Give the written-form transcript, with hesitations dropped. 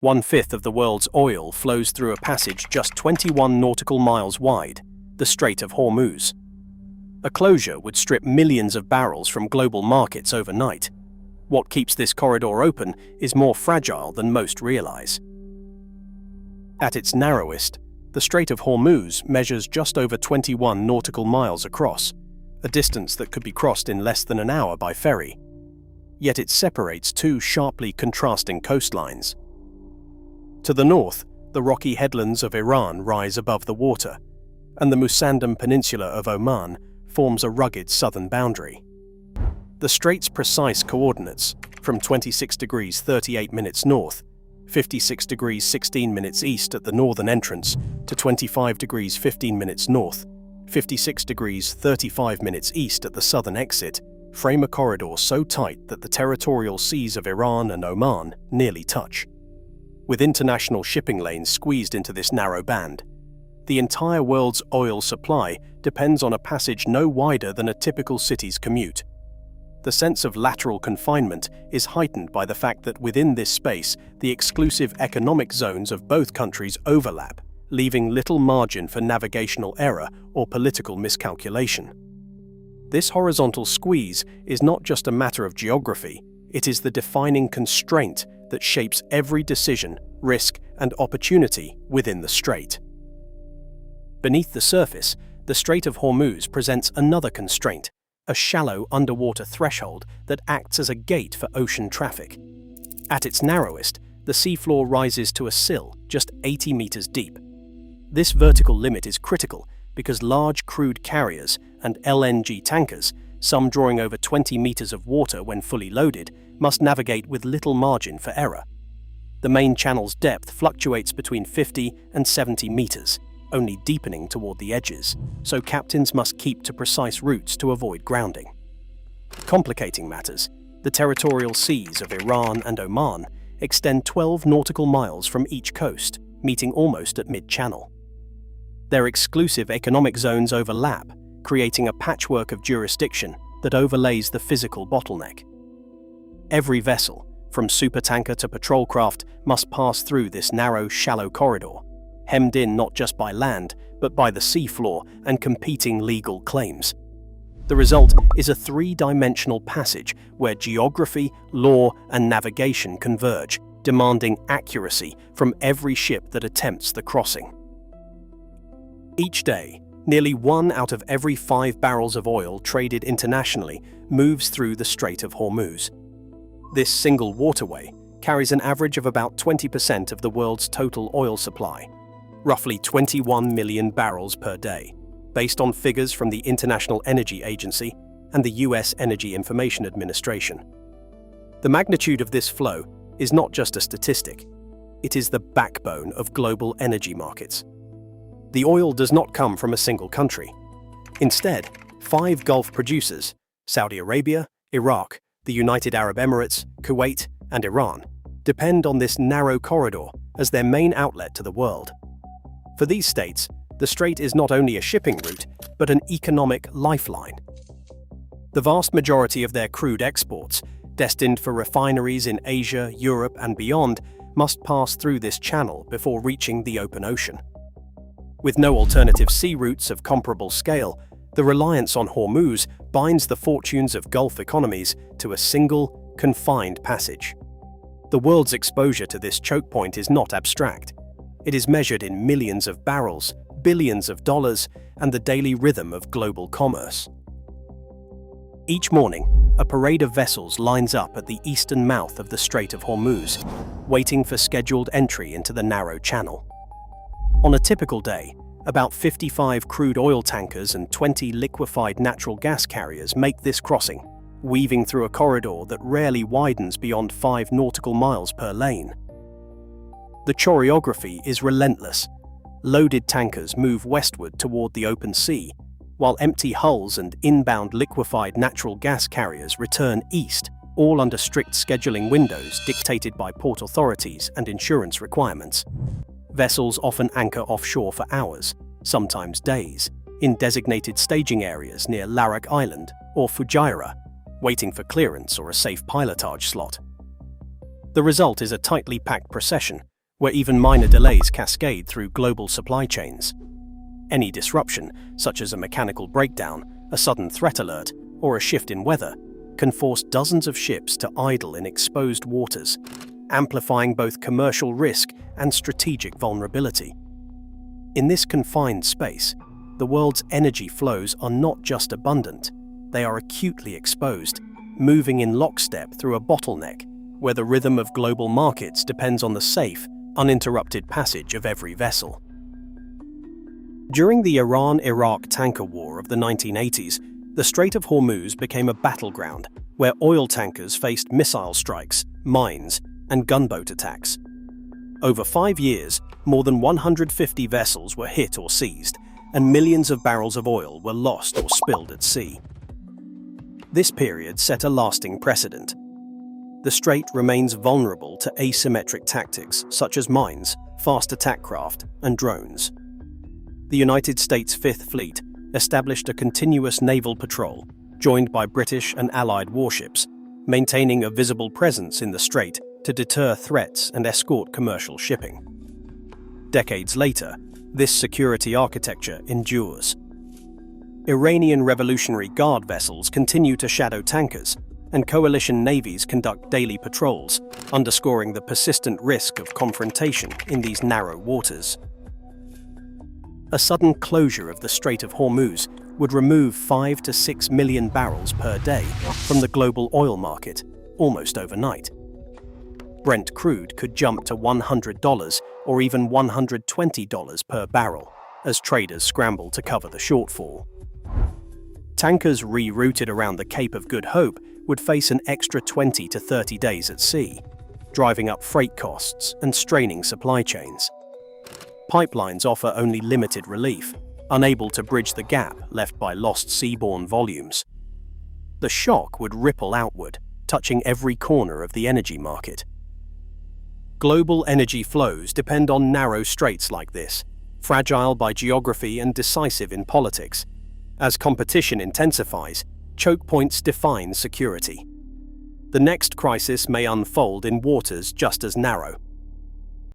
1/5 of the world's oil flows through a passage just 21 nautical miles wide, the Strait of Hormuz. A closure would strip millions of barrels from global markets overnight. What keeps this corridor open is more fragile than most realize. At its narrowest, the Strait of Hormuz measures just over 21 nautical miles across, a distance that could be crossed in less than an hour by ferry. Yet it separates two sharply contrasting coastlines. To the north, the rocky headlands of Iran rise above the water, and the Musandam Peninsula of Oman forms a rugged southern boundary. The strait's precise coordinates, from 26 degrees 38 minutes north, 56 degrees 16 minutes east at the northern entrance, to 25 degrees 15 minutes north, 56 degrees 35 minutes east at the southern exit, frame a corridor so tight that the territorial seas of Iran and Oman nearly touch. With international shipping lanes squeezed into this narrow band, the entire world's oil supply depends on a passage no wider than a typical city's commute. The sense of lateral confinement is heightened by the fact that within this space, the exclusive economic zones of both countries overlap, leaving little margin for navigational error or political miscalculation. This horizontal squeeze is not just a matter of geography, it is the defining constraint that shapes every decision, risk, and opportunity within the strait. Beneath the surface, the Strait of Hormuz presents another constraint, a shallow underwater threshold that acts as a gate for ocean traffic. At its narrowest, the seafloor rises to a sill just 80 meters deep. This vertical limit is critical because large crude carriers and LNG tankers, some drawing over 20 meters of water when fully loaded, must navigate with little margin for error. The main channel's depth fluctuates between 50 and 70 meters, only deepening toward the edges, so captains must keep to precise routes to avoid grounding. Complicating matters, the territorial seas of Iran and Oman extend 12 nautical miles from each coast, meeting almost at mid-channel. Their exclusive economic zones overlap, creating a patchwork of jurisdiction that overlays the physical bottleneck. Every vessel, from supertanker to patrol craft, must pass through this narrow, shallow corridor, hemmed in not just by land, but by the seafloor and competing legal claims. The result is a three-dimensional passage where geography, law, and navigation converge, demanding accuracy from every ship that attempts the crossing. Each day, nearly 1 out of every 5 barrels of oil traded internationally moves through the Strait of Hormuz. This single waterway carries an average of about 20% of the world's total oil supply, roughly 21 million barrels per day, based on figures from the International Energy Agency and the US Energy Information Administration. The magnitude of this flow is not just a statistic, it is the backbone of global energy markets. The oil does not come from a single country. Instead, 5 Gulf producers, Saudi Arabia, Iraq, the United Arab Emirates, Kuwait, and Iran, depend on this narrow corridor as their main outlet to the world. For these states, the strait is not only a shipping route, but an economic lifeline. The vast majority of their crude exports, destined for refineries in Asia, Europe, and beyond, must pass through this channel before reaching the open ocean. With no alternative sea routes of comparable scale, the reliance on Hormuz binds the fortunes of Gulf economies to a single, confined passage. The world's exposure to this choke point is not abstract. It is measured in millions of barrels, billions of dollars, and the daily rhythm of global commerce. Each morning, a parade of vessels lines up at the eastern mouth of the Strait of Hormuz, waiting for scheduled entry into the narrow channel. On a typical day, about 55 crude oil tankers and 20 liquefied natural gas carriers make this crossing, weaving through a corridor that rarely widens beyond 5 nautical miles per lane. The choreography is relentless. Loaded tankers move westward toward the open sea, while empty hulls and inbound liquefied natural gas carriers return east, all under strict scheduling windows dictated by port authorities and insurance requirements. Vessels often anchor offshore for hours, sometimes days, in designated staging areas near Larak Island or Fujairah, waiting for clearance or a safe pilotage slot. The result is a tightly packed procession, where even minor delays cascade through global supply chains. Any disruption, such as a mechanical breakdown, a sudden threat alert, or a shift in weather, can force dozens of ships to idle in exposed waters, amplifying both commercial risk and strategic vulnerability. In this confined space, the world's energy flows are not just abundant, they are acutely exposed, moving in lockstep through a bottleneck where the rhythm of global markets depends on the safe, uninterrupted passage of every vessel. During the Iran-Iraq tanker war of the 1980s, the Strait of Hormuz became a battleground where oil tankers faced missile strikes, mines, and gunboat attacks. Over 5 years, more than 150 vessels were hit or seized, and millions of barrels of oil were lost or spilled at sea. This period set a lasting precedent. The strait remains vulnerable to asymmetric tactics such as mines, fast attack craft, and drones. The United States Fifth Fleet established a continuous naval patrol, joined by British and Allied warships, maintaining a visible presence in the strait to deter threats and escort commercial shipping. Decades later, this security architecture endures. Iranian Revolutionary Guard vessels continue to shadow tankers, and coalition navies conduct daily patrols, underscoring the persistent risk of confrontation in these narrow waters. A sudden closure of the Strait of Hormuz would remove 5 to 6 million barrels per day from the global oil market, almost overnight. Brent crude could jump to $100 or even $120 per barrel as traders scramble to cover the shortfall. Tankers rerouted around the Cape of Good Hope would face an extra 20 to 30 days at sea, driving up freight costs and straining supply chains. Pipelines offer only limited relief, unable to bridge the gap left by lost seaborne volumes. The shock would ripple outward, touching every corner of the energy market. Global energy flows depend on narrow straits like this, fragile by geography and decisive in politics. As competition intensifies, choke points define security. The next crisis may unfold in waters just as narrow.